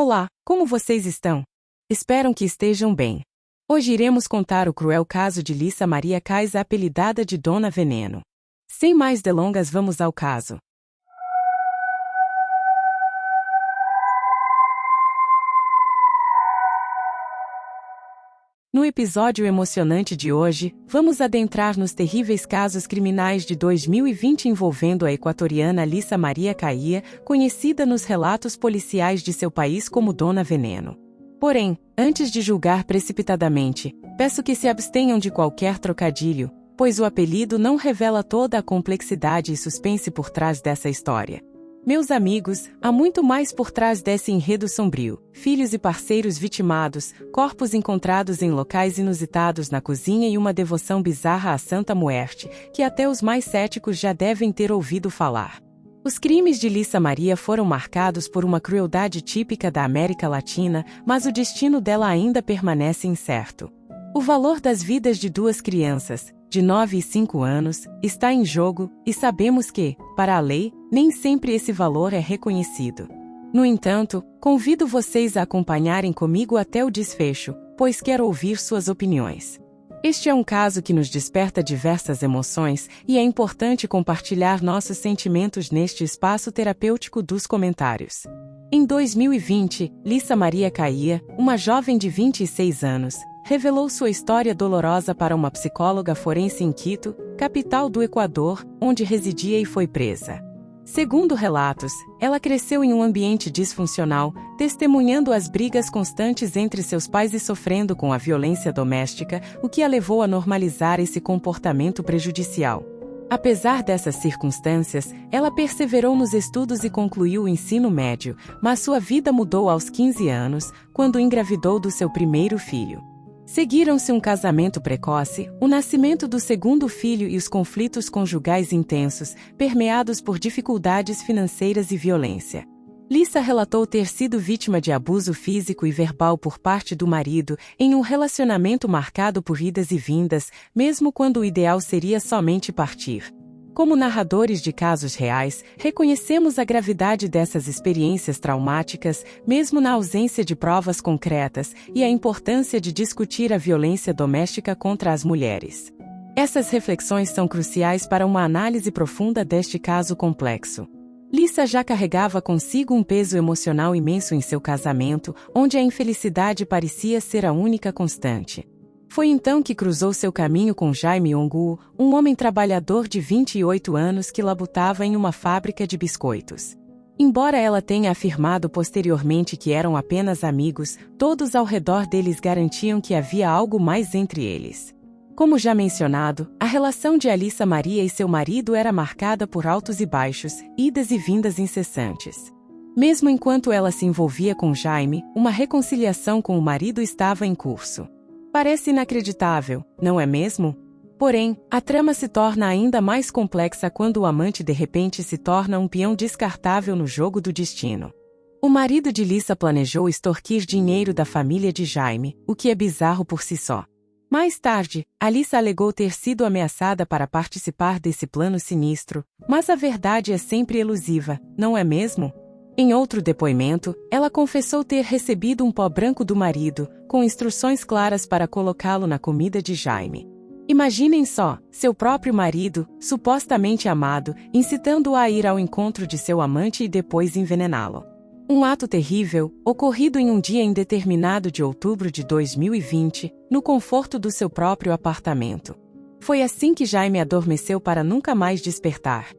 Olá, como vocês estão? Espero que estejam bem. Hoje iremos contar o cruel caso de Lisa Maria Cais, apelidada de Dona Veneno. Sem mais delongas, vamos ao caso. No episódio emocionante de hoje, vamos adentrar nos terríveis casos criminais de 2020 envolvendo a equatoriana Lisa Maria Caia, conhecida nos relatos policiais de seu país como Dona Veneno. Porém, antes de julgar precipitadamente, peço que se abstenham de qualquer trocadilho, pois o apelido não revela toda a complexidade e suspense por trás dessa história. Meus amigos, há muito mais por trás desse enredo sombrio. Filhos e parceiros vitimados, corpos encontrados em locais inusitados na cozinha e uma devoção bizarra à Santa Muerte, que até os mais céticos já devem ter ouvido falar. Os crimes de Lisa Maria foram marcados por uma crueldade típica da América Latina, mas o destino dela ainda permanece incerto. O valor das vidas de duas crianças, de 9 e 5 anos, está em jogo, e sabemos que, para a lei, nem sempre esse valor é reconhecido. No entanto, convido vocês a acompanharem comigo até o desfecho, pois quero ouvir suas opiniões. Este é um caso que nos desperta diversas emoções, e é importante compartilhar nossos sentimentos neste espaço terapêutico dos comentários. Em 2020, Lisa Maria Caia, uma jovem de 26 anos, revelou sua história dolorosa para uma psicóloga forense em Quito, capital do Equador, onde residia e foi presa. Segundo relatos, ela cresceu em um ambiente disfuncional, testemunhando as brigas constantes entre seus pais e sofrendo com a violência doméstica, o que a levou a normalizar esse comportamento prejudicial. Apesar dessas circunstâncias, ela perseverou nos estudos e concluiu o ensino médio, mas sua vida mudou aos 15 anos, quando engravidou do seu primeiro filho. Seguiram-se um casamento precoce, o nascimento do segundo filho e os conflitos conjugais intensos, permeados por dificuldades financeiras e violência. Lisa relatou ter sido vítima de abuso físico e verbal por parte do marido, em um relacionamento marcado por idas e vindas, mesmo quando o ideal seria somente partir. Como narradores de casos reais, reconhecemos a gravidade dessas experiências traumáticas, mesmo na ausência de provas concretas, e a importância de discutir a violência doméstica contra as mulheres. Essas reflexões são cruciais para uma análise profunda deste caso complexo. Lisa já carregava consigo um peso emocional imenso em seu casamento, onde a infelicidade parecia ser a única constante. Foi então que cruzou seu caminho com Jaime Ongu, um homem trabalhador de 28 anos que labutava em uma fábrica de biscoitos. Embora ela tenha afirmado posteriormente que eram apenas amigos, todos ao redor deles garantiam que havia algo mais entre eles. Como já mencionado, a relação de Lisa Maria e seu marido era marcada por altos e baixos, idas e vindas incessantes. Mesmo enquanto ela se envolvia com Jaime, uma reconciliação com o marido estava em curso. Parece inacreditável, não é mesmo? Porém, a trama se torna ainda mais complexa quando o amante de repente se torna um peão descartável no jogo do destino. O marido de Lisa planejou extorquir dinheiro da família de Jaime, o que é bizarro por si só. Mais tarde, Lisa alegou ter sido ameaçada para participar desse plano sinistro, mas a verdade é sempre elusiva, não é mesmo? Em outro depoimento, ela confessou ter recebido um pó branco do marido, com instruções claras para colocá-lo na comida de Jaime. Imaginem só, seu próprio marido, supostamente amado, incitando-o a ir ao encontro de seu amante e depois envenená-lo. Um ato terrível, ocorrido em um dia indeterminado de outubro de 2020, no conforto do seu próprio apartamento. Foi assim que Jaime adormeceu para nunca mais despertar.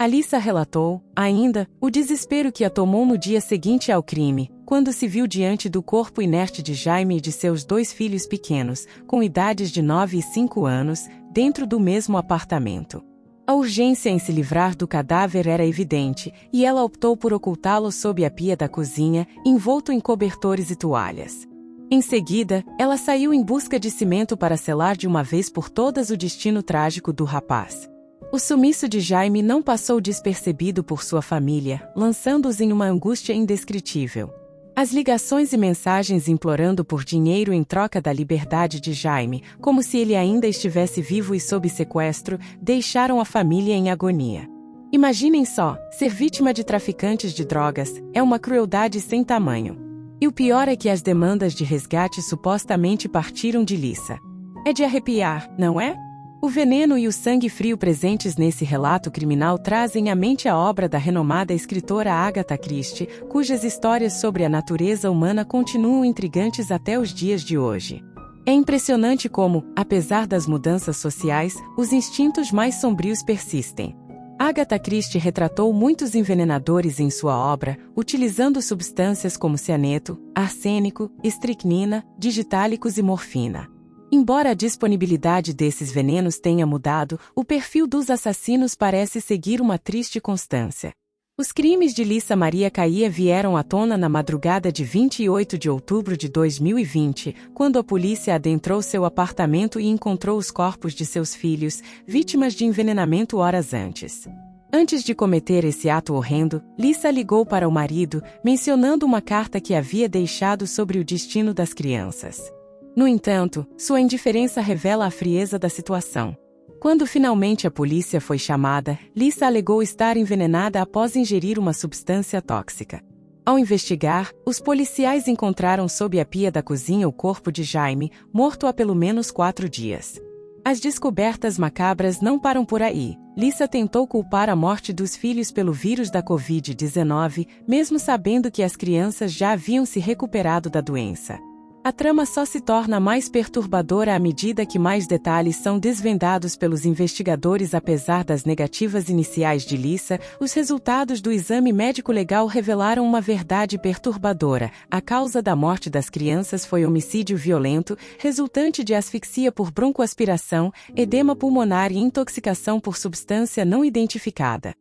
Lisa relatou, ainda, o desespero que a tomou no dia seguinte ao crime, quando se viu diante do corpo inerte de Jaime e de seus 2 filhos pequenos, com idades de 9 e 5 anos, dentro do mesmo apartamento. A urgência em se livrar do cadáver era evidente, e ela optou por ocultá-lo sob a pia da cozinha, envolto em cobertores e toalhas. Em seguida, ela saiu em busca de cimento para selar de uma vez por todas o destino trágico do rapaz. O sumiço de Jaime não passou despercebido por sua família, lançando-os em uma angústia indescritível. As ligações e mensagens implorando por dinheiro em troca da liberdade de Jaime, como se ele ainda estivesse vivo e sob sequestro, deixaram a família em agonia. Imaginem só, ser vítima de traficantes de drogas é uma crueldade sem tamanho. E o pior é que as demandas de resgate supostamente partiram de Lisa. É de arrepiar, não é? O veneno e o sangue frio presentes nesse relato criminal trazem à mente a obra da renomada escritora Agatha Christie, cujas histórias sobre a natureza humana continuam intrigantes até os dias de hoje. É impressionante como, apesar das mudanças sociais, os instintos mais sombrios persistem. Agatha Christie retratou muitos envenenadores em sua obra, utilizando substâncias como cianeto, arsênico, estricnina, digitálicos e morfina. Embora a disponibilidade desses venenos tenha mudado, o perfil dos assassinos parece seguir uma triste constância. Os crimes de Lisa Maria Kaia vieram à tona na madrugada de 28 de outubro de 2020, quando a polícia adentrou seu apartamento e encontrou os corpos de seus filhos, vítimas de envenenamento horas antes. Antes de cometer esse ato horrendo, Lisa ligou para o marido, mencionando uma carta que havia deixado sobre o destino das crianças. No entanto, sua indiferença revela a frieza da situação. Quando finalmente a polícia foi chamada, Lisa alegou estar envenenada após ingerir uma substância tóxica. Ao investigar, os policiais encontraram sob a pia da cozinha o corpo de Jaime, morto há pelo menos 4 dias. As descobertas macabras não param por aí. Lisa tentou culpar a morte dos filhos pelo vírus da Covid-19, mesmo sabendo que as crianças já haviam se recuperado da doença. A trama só se torna mais perturbadora à medida que mais detalhes são desvendados pelos investigadores. Apesar das negativas iniciais de Lisa, os resultados do exame médico-legal revelaram uma verdade perturbadora. A causa da morte das crianças foi homicídio violento, resultante de asfixia por broncoaspiração, edema pulmonar e intoxicação por substância não identificada.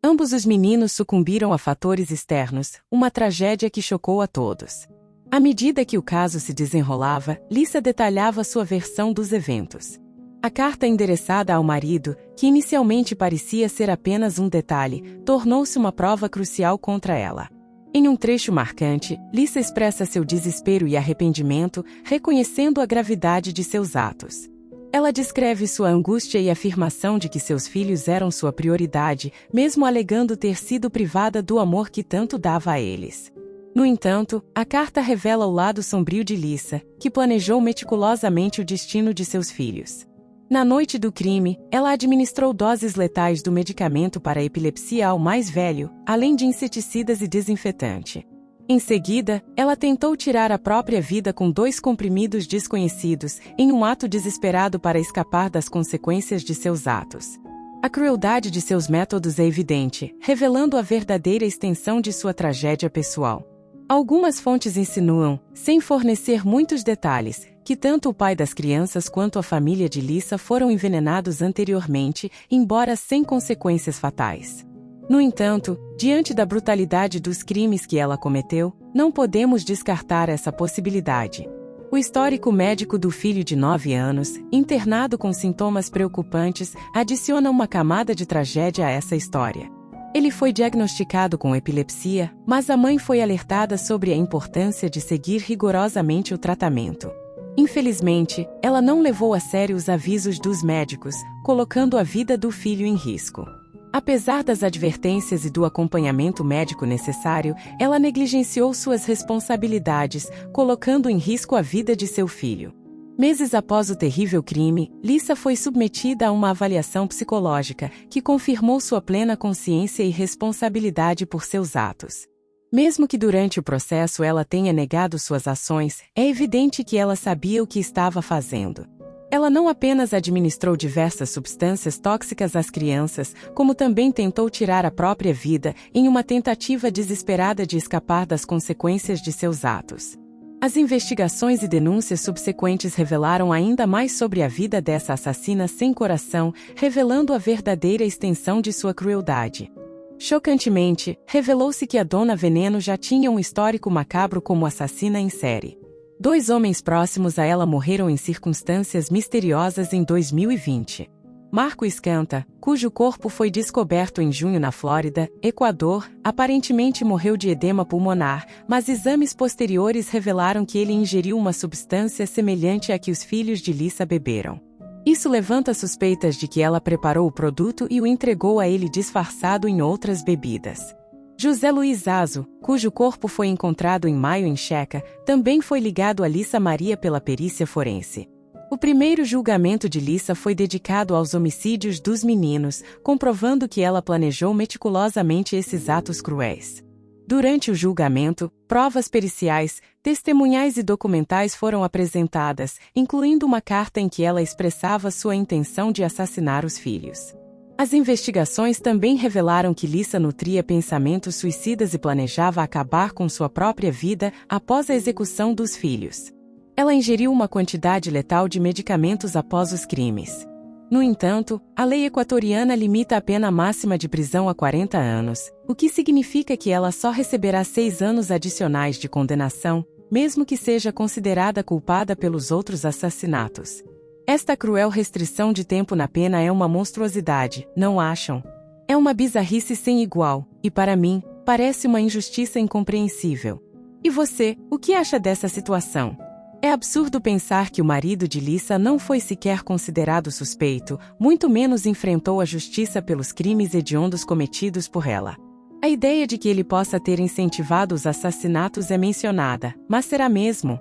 Ambos os meninos sucumbiram a fatores externos, uma tragédia que chocou a todos. À medida que o caso se desenrolava, Lisa detalhava sua versão dos eventos. A carta endereçada ao marido, que inicialmente parecia ser apenas um detalhe, tornou-se uma prova crucial contra ela. Em um trecho marcante, Lisa expressa seu desespero e arrependimento, reconhecendo a gravidade de seus atos. Ela descreve sua angústia e afirmação de que seus filhos eram sua prioridade, mesmo alegando ter sido privada do amor que tanto dava a eles. No entanto, a carta revela o lado sombrio de Lisa, que planejou meticulosamente o destino de seus filhos. Na noite do crime, ela administrou doses letais do medicamento para a epilepsia ao mais velho, além de inseticidas e desinfetante. Em seguida, ela tentou tirar a própria vida com 2 comprimidos desconhecidos, em um ato desesperado para escapar das consequências de seus atos. A crueldade de seus métodos é evidente, revelando a verdadeira extensão de sua tragédia pessoal. Algumas fontes insinuam, sem fornecer muitos detalhes, que tanto o pai das crianças quanto a família de Lisa foram envenenados anteriormente, embora sem consequências fatais. No entanto, diante da brutalidade dos crimes que ela cometeu, não podemos descartar essa possibilidade. O histórico médico do filho de 9 anos, internado com sintomas preocupantes, adiciona uma camada de tragédia a essa história. Ele foi diagnosticado com epilepsia, mas a mãe foi alertada sobre a importância de seguir rigorosamente o tratamento. Infelizmente, ela não levou a sério os avisos dos médicos, colocando a vida do filho em risco. Apesar das advertências e do acompanhamento médico necessário, ela negligenciou suas responsabilidades, colocando em risco a vida de seu filho. Meses após o terrível crime, Lisa foi submetida a uma avaliação psicológica, que confirmou sua plena consciência e responsabilidade por seus atos. Mesmo que durante o processo ela tenha negado suas ações, é evidente que ela sabia o que estava fazendo. Ela não apenas administrou diversas substâncias tóxicas às crianças, como também tentou tirar a própria vida, em uma tentativa desesperada de escapar das consequências de seus atos. As investigações e denúncias subsequentes revelaram ainda mais sobre a vida dessa assassina sem coração, revelando a verdadeira extensão de sua crueldade. Chocantemente, revelou-se que a Dona Veneno já tinha um histórico macabro como assassina em série. 2 homens próximos a ela morreram em circunstâncias misteriosas em 2020. Marco Escanta, cujo corpo foi descoberto em junho na Flórida, Equador, aparentemente morreu de edema pulmonar, mas exames posteriores revelaram que ele ingeriu uma substância semelhante à que os filhos de Lisa beberam. Isso levanta suspeitas de que ela preparou o produto e o entregou a ele disfarçado em outras bebidas. José Luiz Azo, cujo corpo foi encontrado em maio em Checa, também foi ligado a Lissa Maria pela perícia forense. O primeiro julgamento de Lissa foi dedicado aos homicídios dos meninos, comprovando que ela planejou meticulosamente esses atos cruéis. Durante o julgamento, provas periciais, testemunhais e documentais foram apresentadas, incluindo uma carta em que ela expressava sua intenção de assassinar os filhos. As investigações também revelaram que Lissa nutria pensamentos suicidas e planejava acabar com sua própria vida após a execução dos filhos. Ela ingeriu uma quantidade letal de medicamentos após os crimes. No entanto, a lei equatoriana limita a pena máxima de prisão a 40 anos, o que significa que ela só receberá 6 anos adicionais de condenação, mesmo que seja considerada culpada pelos outros assassinatos. Esta cruel restrição de tempo na pena é uma monstruosidade, não acham? É uma bizarrice sem igual, e para mim, parece uma injustiça incompreensível. E você, o que acha dessa situação? É absurdo pensar que o marido de Lissa não foi sequer considerado suspeito, muito menos enfrentou a justiça pelos crimes hediondos cometidos por ela. A ideia de que ele possa ter incentivado os assassinatos é mencionada, mas será mesmo?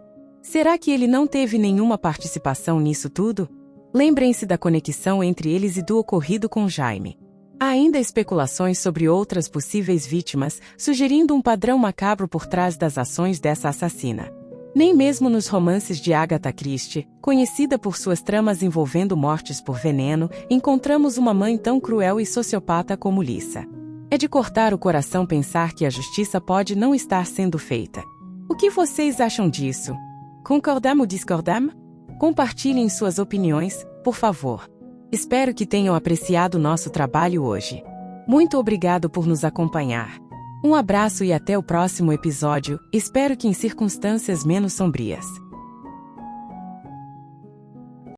Será que ele não teve nenhuma participação nisso tudo? Lembrem-se da conexão entre eles e do ocorrido com Jaime. Há ainda especulações sobre outras possíveis vítimas, sugerindo um padrão macabro por trás das ações dessa assassina. Nem mesmo nos romances de Agatha Christie, conhecida por suas tramas envolvendo mortes por veneno, encontramos uma mãe tão cruel e sociopata como Lissa. É de cortar o coração pensar que a justiça pode não estar sendo feita. O que vocês acham disso? Concordamos ou discordamos? Compartilhem suas opiniões, por favor. Espero que tenham apreciado nosso trabalho hoje. Muito obrigado por nos acompanhar. Um abraço e até o próximo episódio, espero que em circunstâncias menos sombrias.